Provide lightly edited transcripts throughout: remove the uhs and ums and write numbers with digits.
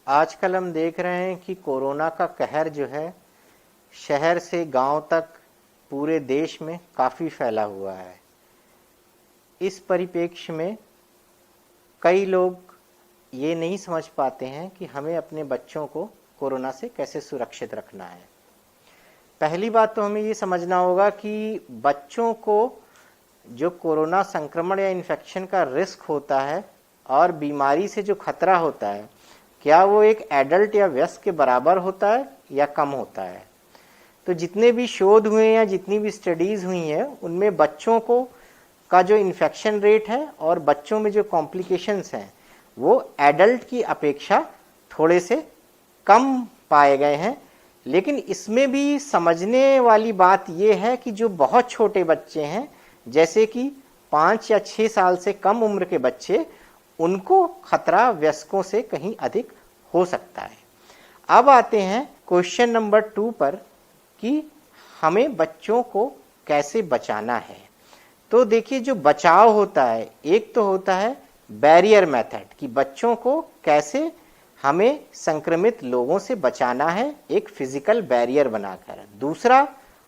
आजकल हम देख रहे हैं कि कोरोना का कहर जो है शहर से गांव तक पूरे देश में काफ़ी फैला हुआ है। इस परिप्रेक्ष्य में कई लोग ये नहीं समझ पाते हैं कि हमें अपने बच्चों को कोरोना से कैसे सुरक्षित रखना है। पहली बात तो हमें ये समझना होगा कि बच्चों को जो कोरोना संक्रमण या इन्फेक्शन का रिस्क होता है और बीमारी से जो खतरा होता है, क्या वो एक एडल्ट या वयस्क के बराबर होता है या कम होता है। तो जितने भी शोध हुए या जितनी भी स्टडीज हुई हैं उनमें बच्चों को का जो इन्फेक्शन रेट है और बच्चों में जो कॉम्प्लिकेशंस हैं वो एडल्ट की अपेक्षा थोड़े से कम पाए गए हैं। लेकिन इसमें भी समझने वाली बात यह है कि जो बहुत छोटे बच्चे हैं, जैसे कि 5 या 6 साल से कम उम्र के बच्चे, उनको खतरा वयस्कों से कहीं अधिक हो सकता है। अब आते हैं क्वेश्चन नंबर 2 पर कि हमें बच्चों को कैसे बचाना है। तो देखिए, जो बचाव होता है, एक तो होता है बैरियर मेथड कि बच्चों को कैसे हमें संक्रमित लोगों से बचाना है, एक फिजिकल बैरियर बनाकर। दूसरा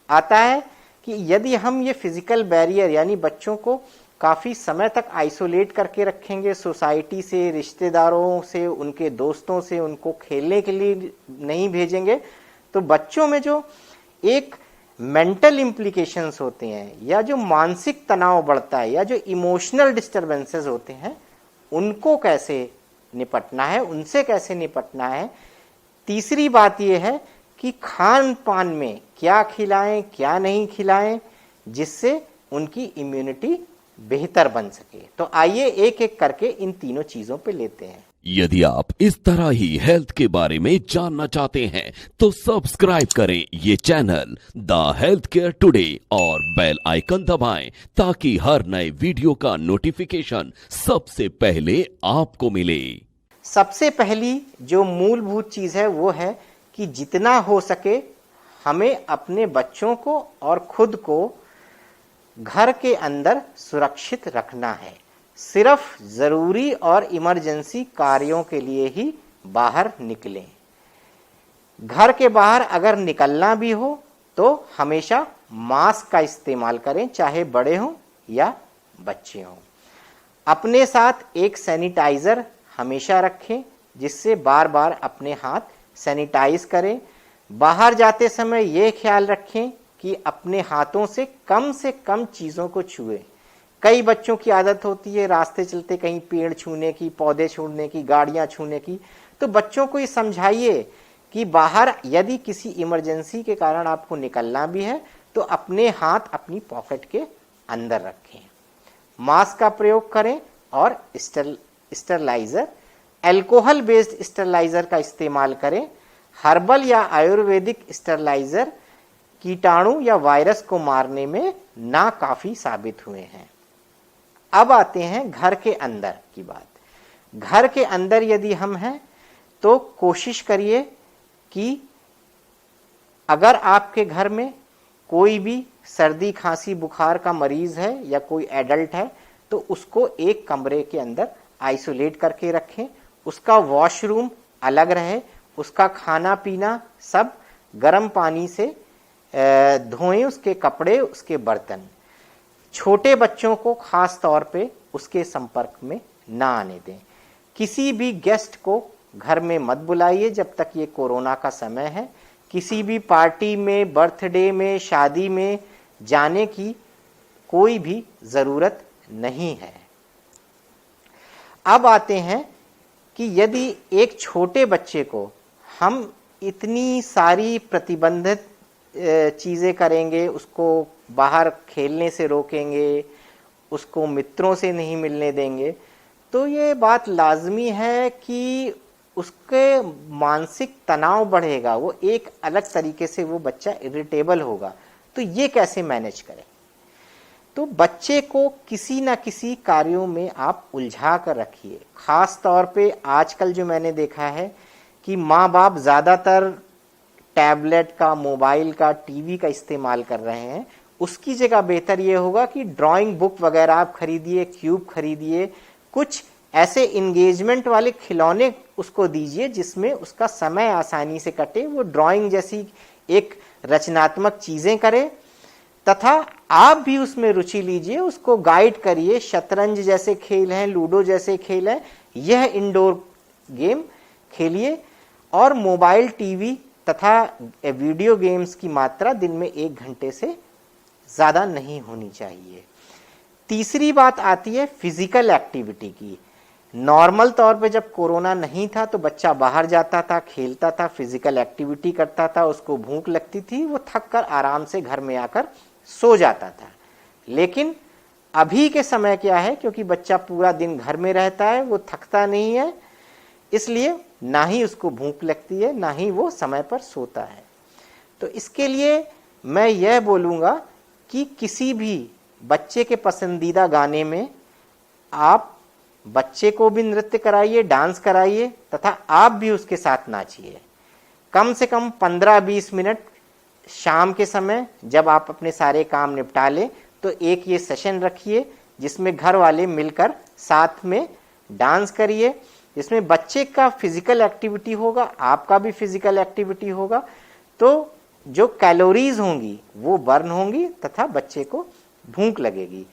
आता है कि यदि हम ये फिजिकल बैरियर यानी बच्चों को काफ़ी समय तक आइसोलेट करके रखेंगे, सोसाइटी से, रिश्तेदारों से, उनके दोस्तों से, उनको खेलने के लिए नहीं भेजेंगे, तो बच्चों में जो एक मेंटल इम्प्लीकेशंस होते हैं या जो मानसिक तनाव बढ़ता है या जो इमोशनल डिस्टर्बेंसेस होते हैं, उनको कैसे निपटना है, उनसे कैसे निपटना है। तीसरी बात यह है कि खान पान में क्या खिलाएं क्या नहीं खिलाएं जिससे उनकी इम्यूनिटी बेहतर बन सके। तो आइए एक एक करके इन तीनों चीजों पे लेते हैं। यदि आप इस तरह ही हेल्थ के बारे में जानना चाहते हैं तो सब्सक्राइब करें ये channel the health care today और बेल आइकन दबाएं ताकि हर नए वीडियो का नोटिफिकेशन सबसे पहले आपको मिले। सबसे पहली जो मूलभूत चीज है वो है कि जितना हो सके हमें अपने बच्चों को और खुद को घर के अंदर सुरक्षित रखना है। सिर्फ जरूरी और इमरजेंसी कार्यों के लिए ही बाहर निकलें। घर के बाहर अगर निकलना भी हो तो हमेशा मास्क का इस्तेमाल करें, चाहे बड़े हों या बच्चे हों। अपने साथ एक सैनिटाइजर हमेशा रखें जिससे बार बार अपने हाथ सैनिटाइज करें। बाहर जाते समय यह ख्याल रखें कि अपने हाथों से कम चीज़ों को छुएं। कई बच्चों की आदत होती है रास्ते चलते कहीं पेड़ छूने की, पौधे छूने की, गाड़ियां छूने की। तो बच्चों को ये समझाइए कि बाहर यदि किसी इमरजेंसी के कारण आपको निकलना भी है तो अपने हाथ अपनी पॉकेट के अंदर रखें। मास्क का प्रयोग करें और स्टरलाइजर, एल्कोहल बेस्ड स्टरलाइजर का इस्तेमाल करें। हर्बल या आयुर्वेदिक स्टरलाइजर कीटाणु या वायरस को मारने में नाकाफी साबित हुए हैं। अब आते हैं घर के अंदर की बात। घर के अंदर यदि हम हैं तो कोशिश करिए कि अगर आपके घर में कोई भी सर्दी खांसी बुखार का मरीज है या कोई एडल्ट है तो उसको एक कमरे के अंदर आइसोलेट करके रखें। उसका वॉशरूम अलग रहे, उसका खाना पीना सब गर्म पानी से धोएं, उसके कपड़े, उसके बर्तन। छोटे बच्चों को खास तौर पे उसके संपर्क में ना आने दें। किसी भी गेस्ट को घर में मत बुलाइए जब तक ये कोरोना का समय है। किसी भी पार्टी में, बर्थडे में, शादी में जाने की कोई भी जरूरत नहीं है। अब आते हैं कि यदि एक छोटे बच्चे को हम इतनी सारी प्रतिबंधित चीज़ें करेंगे, उसको बाहर खेलने से रोकेंगे, उसको मित्रों से नहीं मिलने देंगे, तो ये बात लाजमी है कि उसके मानसिक तनाव बढ़ेगा, वो एक अलग तरीके से वो बच्चा इरिटेबल होगा। तो ये कैसे मैनेज करें? तो बच्चे को किसी ना किसी कार्यों में आप उलझा कर रखिए। खास तौर पे आजकल जो मैंने देखा है कि माँ बाप ज़्यादातर टैबलेट का, मोबाइल का, टीवी का इस्तेमाल कर रहे हैं। उसकी जगह बेहतर ये होगा कि ड्राइंग बुक वगैरह आप खरीदिए, क्यूब खरीदिए, कुछ ऐसे इंगेजमेंट वाले खिलौने उसको दीजिए जिसमें उसका समय आसानी से कटे, वो ड्राइंग जैसी एक रचनात्मक चीजें करे, तथा आप भी उसमें रुचि लीजिए, उसको गाइड करिए। शतरंज जैसे खेल हैं, लूडो जैसे खेल हैं, यह इंडोर गेम खेलिए। और मोबाइल, टीवी तथा वीडियो गेम्स की मात्रा दिन में 1 घंटे से ज्यादा नहीं होनी चाहिए। तीसरी बात आती है फिजिकल एक्टिविटी की। नॉर्मल तौर पे जब कोरोना नहीं था तो बच्चा बाहर जाता था, खेलता था, फिजिकल एक्टिविटी करता था, उसको भूख लगती थी, वो थक कर आराम से घर में आकर सो जाता था। लेकिन अभी के समय क्या है, क्योंकि बच्चा पूरा दिन घर में रहता है, वो थकता नहीं है, इसलिए ना ही उसको भूख लगती है, ना ही वो समय पर सोता है। तो इसके लिए मैं यह बोलूँगा कि किसी भी बच्चे के पसंदीदा गाने में आप बच्चे को भी नृत्य कराइए, डांस कराइए, तथा आप भी उसके साथ नाचिए। कम से कम 15-20 मिनट शाम के समय जब आप अपने सारे काम निपटा लें तो एक ये सेशन रखिए जिसमें घर वाले मिलकर साथ में डांस करिए, जिसमें बच्चे का फिजिकल एक्टिविटी होगा, आपका भी फिजिकल एक्टिविटी होगा, तो जो कैलोरीज होंगी वो बर्न होंगी तथा बच्चे को भूख लगेगी।